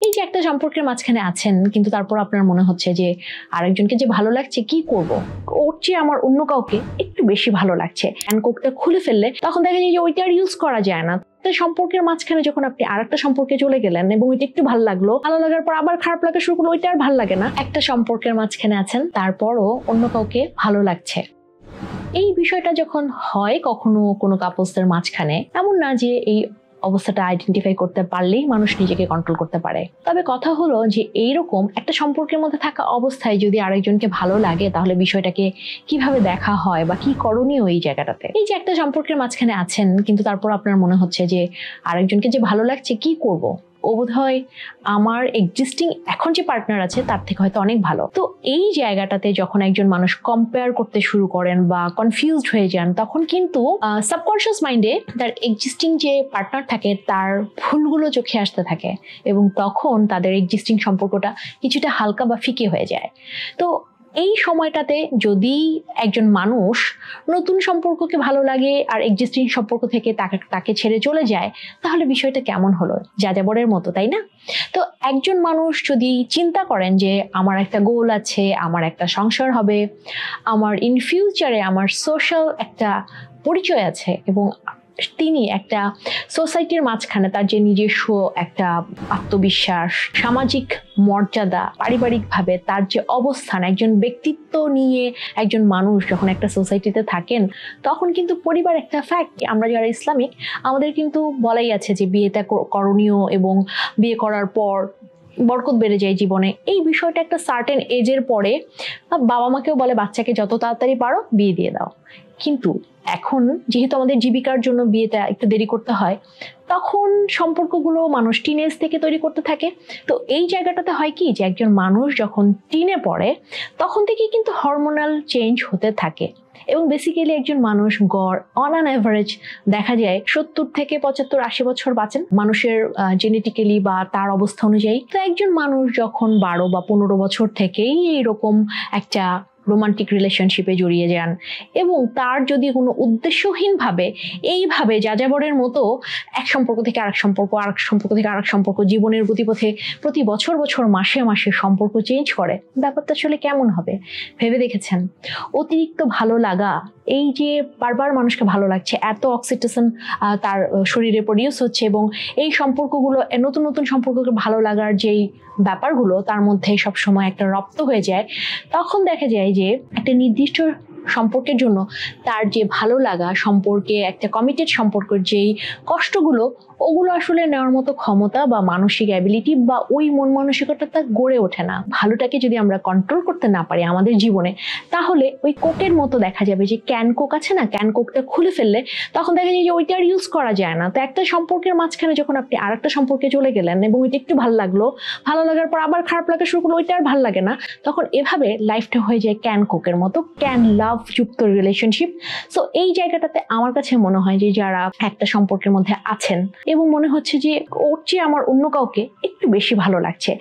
এই যে একটা সম্পর্কের মাঝখানে আছেন কিন্তু তারপর আপনার মনে হচ্ছে যে আরেকজনকে যে ভালো লাগছে কি করব, ওর চেয়ে আমার অন্য কাউকে একটু বেশি ভালো লাগছে, হ্যান্ডকোকটা খুলে ফেললে তখন দেখা যায় যে ওইটা আর ইউজ করা যায় না। সম্পর্কের মাঝখানে যখন আপনি আরেকটা সম্পর্কে চলে গেলেন এবং ওইটা একটু ভালো লাগলো, ভালো লাগার পর আবার খারাপ লাগা শুরু করলো, ওইটা আর ভালো লাগে না। একটা সম্পর্কের মাঝখানে আছেন তারপরও অন্য কাউকে ভালো লাগছে। এই বিষয়টা যখন হয় কখনো কোনো কাপলসদের মাঝখানে, এমন না যে এই অবস্থাটা আইডেন্টিফাই করতে পারলেই মানুষ নিজেকে কন্ট্রোল করতে পারে। তবে কথা হলো যে এইরকম একটা সম্পর্কের মধ্যে থাকা অবস্থায় যদি আরেকজনকে ভালো লাগে তাহলে বিষয়টাকে কিভাবে দেখা হয় বা কি করণীয় এই জায়গাটাতে। এই যে একটা সম্পর্কের মাঝখানে আছেন কিন্তু তারপর আপনার মনে হচ্ছে যে আরেকজনকে যে ভালো লাগছে কি করব, ও বোধহয় আমার এক্সিস্টিং এখন যে পার্টনার আছে তার থেকে হয়তো অনেক ভালো। তো এই জায়গাটাতে যখন একজন মানুষ কম্পেয়ার করতে শুরু করেন বা কনফিউজড হয়ে যান, তখন কিন্তু সাবকনশিয়াস মাইন্ডে তার এক্সিস্টিং যে পার্টনার থাকে তার ভুলগুলো চোখে আসতে থাকে এবং তখন তাদের এক্সিস্টিং সম্পর্কটা কিছুটা হালকা বা ফিকে হয়ে যায়। তো এই সময়টাতে যদি একজন মানুষ নতুন সম্পর্ককে ভালো লাগে আর এক্সিস্টিং সম্পর্ক থেকে তাকে ছেড়ে চলে যায়, তাহলে বিষয়টা কেমন হলো, যাযাবরের মতো, তাই না? তো একজন মানুষ যদি চিন্তা করেন যে আমার একটা গোল আছে, আমার একটা সংসার হবে, আমার ইন ফিউচারে আমার সোশ্যাল একটা পরিচয় আছে এবং তিনি একটা সোসাইটির মাঝখানে তার যে নিজস্ব একটা আত্মবিশ্বাস, সামাজিক মর্যাদা, পারিবারিকভাবে তার যে অবস্থান, একজন ব্যক্তিত্ব নিয়ে একজন মানুষ যখন একটা সোসাইটিতে থাকেন তখন কিন্তু পরিবার একটা ফ্যাক্ট। আমরা যারা ইসলামিক আমাদের কিন্তু বলাই আছে যে বিয়েটা করণীয় এবং বিয়ে করার পর বরকত বেড়ে যায় জীবনে। এই বিষয়টা একটা সার্টেন এজের পরে বাবা মাকেও বলে বাচ্চাকে যত তাড়াতাড়ি পারো বিয়ে দিয়ে দাও, কিন্তু এখন যেহেতু আমাদের জীবিকার জন্য বিয়েটা একটু দেরি করতে হয়, তখন সম্পর্কগুলো মানুষ টিনেজ থেকে তৈরি করতে থাকে। তো এই জায়গাটাতে হয় কি যে একজন মানুষ যখন টিনে পড়ে তখন থেকেই কিন্তু হরমোনাল চেঞ্জ হতে থাকে এবং বেসিক্যালি একজন মানুষ গড় অন অ্যান অ্যাভারেজ দেখা যায় 70 থেকে 75-80 বছর বাঁচেন মানুষের জেনেটিক্যালি বা তার অবস্থা অনুযায়ী। তো একজন মানুষ যখন 12 বা 15 বছর থেকেই এইরকম একটা রোমান্টিক রিলেশনশিপে জড়িয়ে যান এবং তার যদি কোনো উদ্দেশ্যহীনভাবে এইভাবে যাযাবরের মতো এক সম্পর্ক থেকে আরেক সম্পর্ক, আরেক সম্পর্ক থেকে আরেক সম্পর্ক, জীবনের গতিপথে প্রতি বছর বছর মাসে মাসে সম্পর্ক চেঞ্জ করে, ব্যাপারটা আসলে কেমন হবে ভেবে দেখেছেন? অতিরিক্ত ভালো লাগা, এই যে বারবার মানুষকে ভালো লাগছে, এত অক্সিটোসিন তার শরীরে প্রডিউস হচ্ছে এবং এই সম্পর্কগুলো নতুন নতুন সম্পর্ককে ভালো লাগার যেই ব্যাপারগুলো তার মধ্যে সবসময় একটা রপ্ত হয়ে যায়, তখন দেখা যায় যে একটা নির্দিষ্ট সম্পর্কের জন্য তার যে ভালো লাগা, সম্পর্কে একটা কমিটেড সম্পর্কের যেই কষ্টগুলো, ওগুলো আসলে নেওয়ার মতো ক্ষমতা বা মানসিক অ্যাবিলিটি বা ওই মন মানসিকতা গড়ে ওঠে না। ভালোটাকে যদি আমরা কন্ট্রোল করতে না পারি আমাদের জীবনে, তাহলে ওই কোকের মতো দেখা যাবে যে ক্যান কোক আছে না, ক্যান কোকটা খুলে ফেললে তখন দেখা যায় যে ওইটা আর ইউজ করা যায় না। তো একটা সম্পর্কের মাঝখানে যখন আপনি আরেকটা সম্পর্কে চলে গেলেন এবং ওইটা একটু ভালো লাগলো, ভালো লাগার পর আবার খারাপ লাগা শুরু করলো, ওইটা আর ভালো লাগে না, তখন এভাবে লাইফটা হয়ে যায় ক্যান কোকের মতো, ক্যান লাভ যুক্ত রিলেশনশিপ। সো এই জায়গাটাতে আমার কাছে মনে হয় যে যারা একটা সম্পর্কের মধ্যে আছেন এবং মনে হচ্ছে যে ওর চেয়ে আমার অন্য কাউকে একটু বেশি ভালো লাগছে,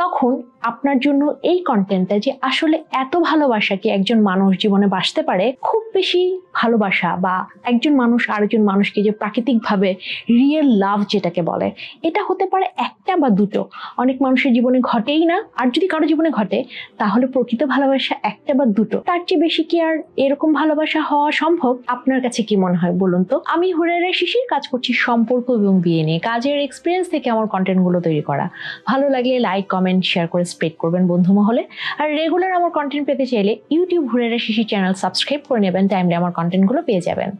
তখন আপনার জন্য এই কন্টেন্টটা যে আসলে এত ভালোবাসা কি একজন মানুষ জীবনে বাসতে পারে, খুব বেশি ভালোবাসা বা একজন মানুষ আরেকজন মানুষকে যে প্রাকৃতিকভাবে রিয়েল লাভ যেটাকে বলে, এটা হতে পারে একটা বা দুটো, অনেক মানুষের জীবনে ঘটেই না। আর যদি কারো জীবনে ঘটে তাহলে প্রকৃত ভালোবাসা একটা বা দুটো, তার চেয়ে বেশি কি আর এরকম ভালোবাসা হওয়া সম্ভব? আপনার কাছে কি মনে হয় বলুন তো? আমি হুরায়রা শিশির, কাজ করছি সম্পর্ক এবং বিয়ে নিয়ে। কাজের এক্সপিরিয়েন্স থেকে আমার কন্টেন্ট গুলো তৈরি করা। ভালো লাগলে লাইক, কমেন্ট, শেয়ার করে স্প্রেড করবেন বন্ধু মহলে। আর রেগুলার আমার কন্টেন্ট পেতে চাইলে ইউটিউব হুরায়রা শিশির চ্যানেল সাবস্ক্রাইব করে নেবেন, টাইমলে আমার কন্টেন্ট গুলো পেয়ে যাবেন।